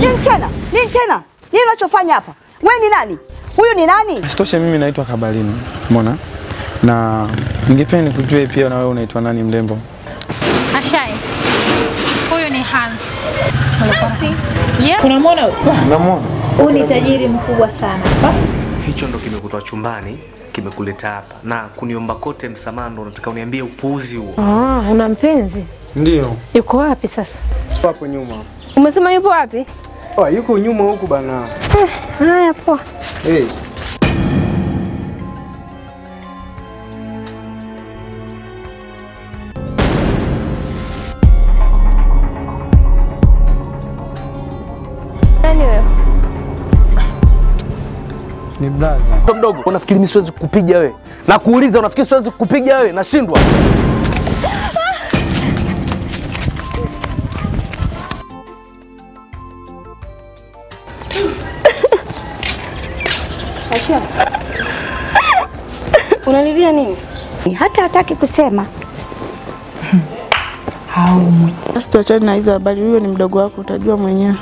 Nini tena? Nini tena? Nini unachofanya hapa? Wewe ni nani? Huyu ni nani? Sitoshe mimi naitwa Kabalini. Umeona? Na ningependa kujua pia na wewe unaitwa nani mrembo? Ashai. Huyu ni Hans. Hansi? Yeah. Unamwona huyu? Namuona. Huyu ni tajiri mkubwa sana. Hicho ndo kimekutoa chumbani, kimekuleta hapa. Na kuniomba kote msamaha ndo unataka uniambie upuuzi huo. Una mpenzi? Ndio. Yuko wapi sasa? Hapo nyuma. Umesema yupo wapi? Yuko nyuma huku bana. Haya poa. Hey. Nani wewe? Ni blaza. Mtoto mdogo, unafikiri mimi siwezi kukupiga wewe? Na kuuliza unafikiri siwezi kukupiga wewe? Nashindwa. Asha. Unalilia nini? Hata hataki kusema. Haumwi. Basi tuachane na hizo habari. Huyo ni mdogo wako, utajua mwenyewe.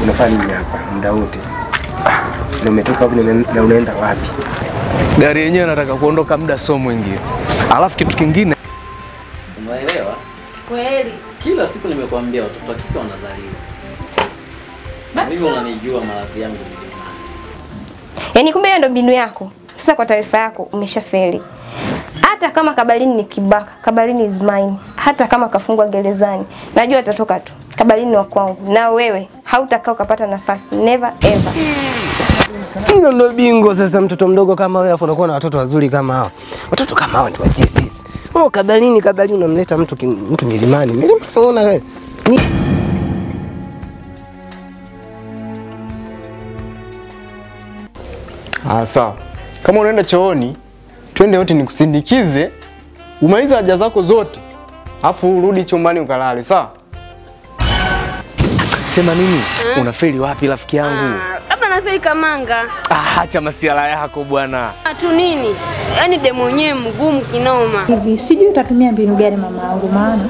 Unafanya nini hapa muda wote? Na umetoka wapi na unaenda wapi? Gari yenyewe nataka kuondoka muda so mwingi. Alafu kitu kingine, unaelewa? Kweli. Kila siku nimekuambia watoto wa kike wanazaliwa. Mimi unanijua maradhi yangu ni nini. Yaani kumbe hiyo ndio mbinu yako. Sasa kwa taarifa yako umeshafeli. Hata kama Kabalini ni kibaka, Kabalini is mine. Hata kama kafungwa gerezani, najua atatoka tu. Kabalini wa kwangu. Na wewe hautakaa ukapata nafasi. Never ever. Hilo ndio bingo sasa, mtoto mdogo kama wewe afu unakuwa na watoto wazuri kama hao. Watoto kama hao ndio wachie sisi. Kabalini unamleta mtu milimani. Milimani unaona wewe. Sawa. Kama unaenda chooni, twende wote nikusindikize. Umaliza haja zako zote. Afu urudi chumbani ukalale, sawa? sema nini? Unafeli wapi rafiki yangu? Labda nafeli Kamanga. Acha masiala yako bwana. Tu nini? Yaani demu mwenyewe mgumu kinoma. Hivi sijui utatumia mbinu gani mama yangu maana.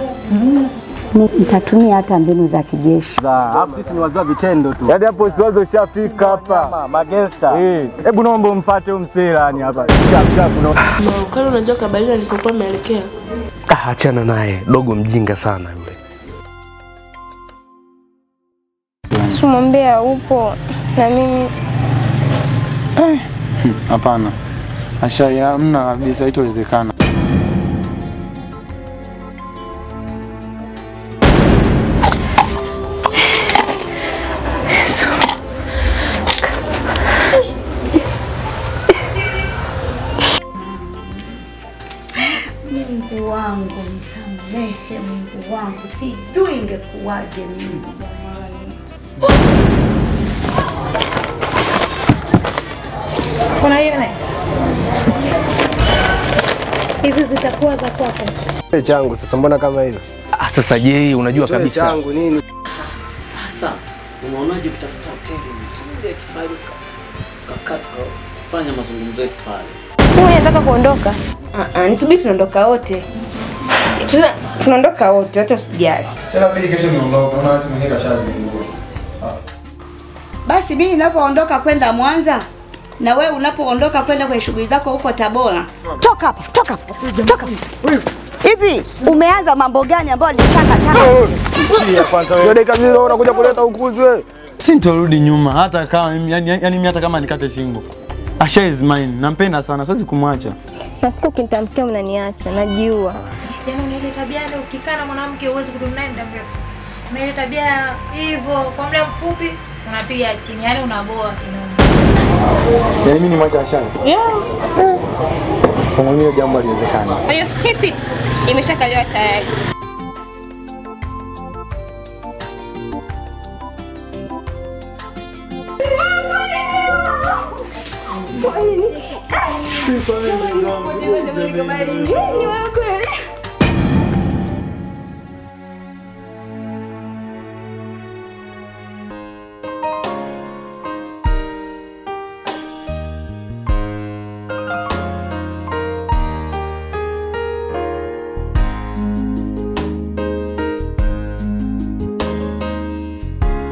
Nitatumia hata mbinu za kijeshi. Hapo sisi ni wazao vitendo tu. Yaani hapo siwazo ushafika hapa. Magesta. Hebu naomba umpate umsela yani hapa. Chap no. Kwani unajua Kabalini alipokuwa ameelekea? Achana naye, dogo mjinga sana yule. Simwambia upo na mimi. Hapana. Asha hamna kabisa, haitowezekana. Mungu wangu nisamehe, Mungu wangu, sijui ingekuwaje mimi jamani. Kuna hiyo naye. Hizi zitakuwa za kwako. Changu sasa mbona kama hilo? Sasa je, unajua kabisa. Changu nini? Sasa unaonaje kutafuta hoteli nzuri ya kifahari kakatu kufanya mazungumzo yetu pale? Wewe unataka kuondoka? Nisubiri tunaondoka wote. Tunaondoka wote, hata usijali. Tena pili kesho niondoka, unaona watu wengine kashazi nguo. Basi mimi ninapoondoka kwenda Mwanza na wewe unapoondoka kwenda kwenye shughuli zako huko Tabora. Toka hapa, toka hapa. Toka. Hivi umeanza mambo gani ambayo nishakataa? Sikia kwanza wewe. Ndio dakika zile unakuja kuleta ukuzi wewe. Sintorudi nyuma hata kama yani mimi hata kama nikate shingo. Asha is mine. Nampenda sana, siwezi kumwacha. Na siku ukinitamkia mnaniacha, najua. Yaani una ile tabia ile ukikaa na mwanamke huwezi kudumu naye muda mrefu. Una ile tabia hivyo kwa muda mfupi unapiga chini, yaani unaboa kinoma. Yaani mimi ni mwacha Asha. Yeah. Kwa mimi jambo haliwezekani. Kwa hiyo hii seat imeshakaliwa tayari. Kwa nini? Kwa nini?